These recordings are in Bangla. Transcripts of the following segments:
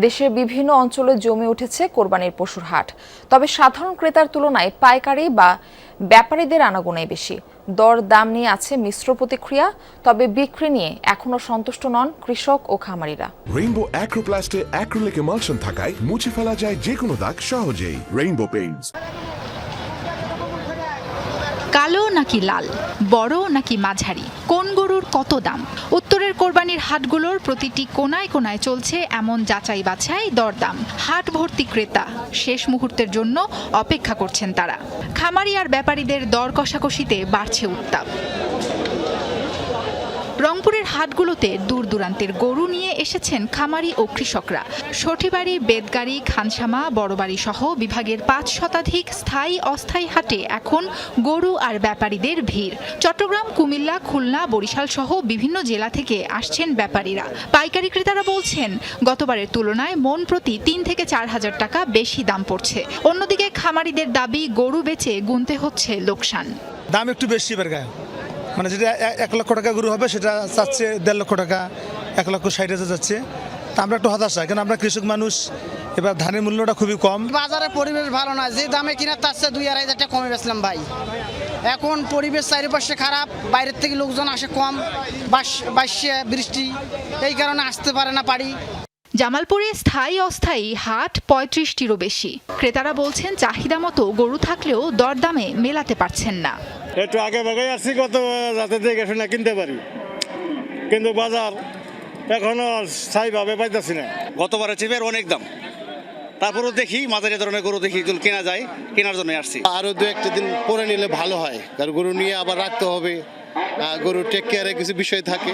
দেশের বিভিন্ন অঞ্চলে জমে উঠেছে কোরবানির পশুর হাট। তবে সাধারণ ক্রেতার তুলনায় পাইকারি বা ব্যাপারীদের আনাগোনাই বেশি। দর দাম নিয়ে আছে মিশ্র প্রতিক্রিয়া, তবে বিক্রি নিয়ে এখনো সন্তুষ্ট নন কৃষক ও খামারিরা। রেইনবো অ্যাক্রোপ্লাস্টে অ্যাক্রিলিক এমালশন থাকায় মুছে ফেলা যায় যে কোনো দাগ সহজেই। Rainbow Paints. কালো নাকি লাল, বড় নাকি মাঝারি, কোন গরুর কত দাম? উত্তরের কোরবানির হাটগুলোর প্রতিটি কোনায় কোনায় চলছে এমন যাচাই বাছাই দরদাম। হাট ভর্তি ক্রেতা, শেষ মুহূর্তের জন্য অপেক্ষা করছেন তারা। খামারি আর ব্যাপারীদের দর কষাকষিতে বাড়ছে উত্তাপ। রংপুরের হাটগুলোতে দূর দূরান্তের গরু নিয়ে এসেছেন খামারি ও কৃষকরা। সঠিবাড়ি, বেদগাড়ি, খানসামা, বড়বাড়ি সহ বিভাগের ৫ শতাধিক স্থায়ী অস্থায়ী হাটে এখন গরু আর ব্যাপারীদের ভিড়। চট্টগ্রাম, কুমিল্লা, খুলনা, বরিশাল সহ বিভিন্ন জেলা থেকে আসছেন ব্যাপারীরা। পাইকারি ক্রেতারা বলছেন গতবারের তুলনায় মন প্রতি ৩ থেকে ৪ হাজার টাকা বেশি দাম পড়ছে। অন্যদিকে খামারিদের দাবি গরু বেচে গুনতে হচ্ছে লোকসান। দাম একটু বেশি এবার গায়ে, মানে যেটা ১ লক্ষ টাকা গরু হবে সেটা চাচ্ছে ১.৫ লক্ষ টাকা, ১,৬০,০০০ যাচ্ছে। তা আমরা একটু হতাশা, কারণ আমরা কৃষক মানুষ, এবার ধানের মূল্যটা খুবই কম। বাজারে পরিবেশ ভালো না, যে দামে কিনা তার চেয়ে ২-২.৫ হাজার টাকা কমে বেচলাম ভাই। এখন পরিবেশ চারিপাশে খারাপ, বাইরের থেকে লোকজন আসে কম, বাসে বৃষ্টি, এই কারণে আসতে পারে না পারি। জামালপুরে স্থায়ী অস্থায়ী হাট ৩৫টিরও বেশি। ক্রেতারা বলছেন চাহিদা মতো গরু থাকলেও দরদামে মেলাতে পারছেন না। একটু আগে ভাগে আসছি কত যাতে দেখে শুনে কিনতে পারি, কিন্তু বাজার এখনো স্থায়ীভাবে পাইতেছি না। গতবারের চেয়ে অনেক দাম, তারপরও দেখি মাঝারি ধরনের গরু দেখি কেনা যায়, কেনার জন্য আসছি। আরো ২-১টা দিন পরে নিলে ভালো হয়, কারণ গরু নিয়ে আবার রাখতে হবে, গরু টেক কেয়ারের কিছু বিষয় থাকে।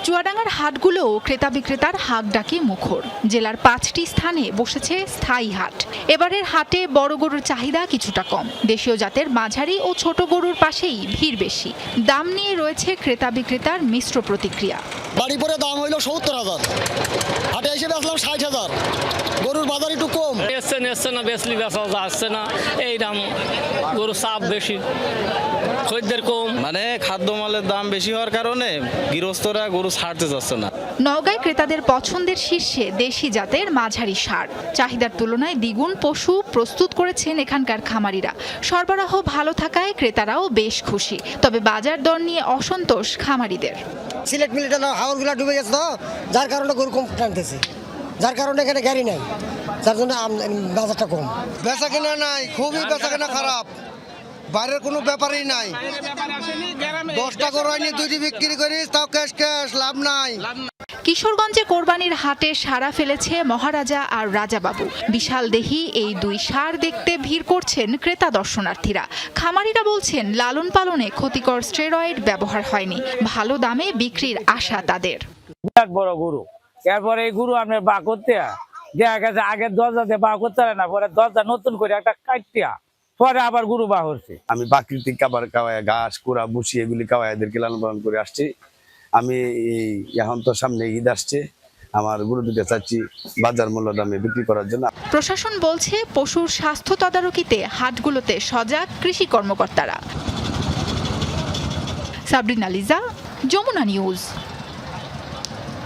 চুয়াডাঙ্গার হাটগুলোও ক্রেতা বিক্রেতার হাক ডাকে মুখর। জেলার ৫টি স্থানে বসেছে স্থায়ী হাট। এবারের হাটে বড় গরুর চাহিদা কিছুটা কম। দেশীয় জাতের মাঝারি ও ছোট গরুর পাশেই ভিড় বেশি। দাম নিয়ে রয়েছে ক্রেতা বিক্রেতার মিশ্র প্রতিক্রিয়া। বাড়ি পরে দাম হইল ৭০,০০০, হাটে এসে বেচলাম ৬০,০০০। গরুর বাজার একটু কম। এসছে না, বেচলি বেচা আসছে না, এই দাম। গরুর চাপ বেশি, খদ্দের কম, মানে খাদ্যমালের দাম বেশি হওয়ার কারণে গৃহস্থরা গরু ছাড়তে যাচ্ছে না। নওগাঁয় ক্রেতাদের পছন্দের শীর্ষে দেশি জাতের মাঝারি ষাঁড়। চাহিদার তুলনায় দ্বিগুণ পশু প্রস্তুত করেছেন এখানকার খামারিরা। সরবরাহ ভালো থাকায় ক্রেতারাও বেশ খুশি, তবে বাজার দর নিয়ে অসন্তোষ খামারিদের। সিলেট মিলেটে হাওরগুলো ডুবে গেছে তো, যার কারণে গরু কম টানতেছে, যার কারণে এখানে গাড়ি নাই, যার জন্য বাজারটা কম। বেচা কেনা নাই, খুবই বেচা কেনা খারাপ, বাইরের কোনো ব্যাপারই নাই। ১০টা গরু আনি ২টি বিক্রি করি, তাও ক্যাশ লাভ নাই। কিশোরগঞ্জে কোরবানির হাটে সাড়া ফেলেছে মহারাজা আর রাজাবাবু। বিশাল দেহি এই দুই ষাঁড় দেখতে ভিড় করছেন ক্রেতা দর্শনার্থীরা। খামারিরা বলছেন লালন পালনে ক্ষতিকর স্টেরয়েড ব্যবহার হয়নি। ভালো দামে বিক্রির আশা তাদের। বড় গরু, এরপরে এই গরু আপনার বা করতে দেখা গেছে আগের দরজাতে বা করতে পারে না, পরে দরজা নতুন করে একটা কাটিয়া পরে আবার গরু বা হচ্ছে। আমি প্রাকৃতিক খাবার খাওয়াই, ঘাস কুড়া ভুসি এগুলি খাওয়াই এদেরকে লালন পালন করে আসছি। আমি এখন তো সামনে ঈদ আসছে, আমার গরু দুটো চাচ্ছি বাজার মূল্য দামে বিক্রি করার জন্য। প্রশাসন বলছে পশুর স্বাস্থ্য তদারকিতে হাটগুলোতে সজাগ কৃষি কর্মকর্তারা। সাবরিনা লিজা, যমুনা নিউজ।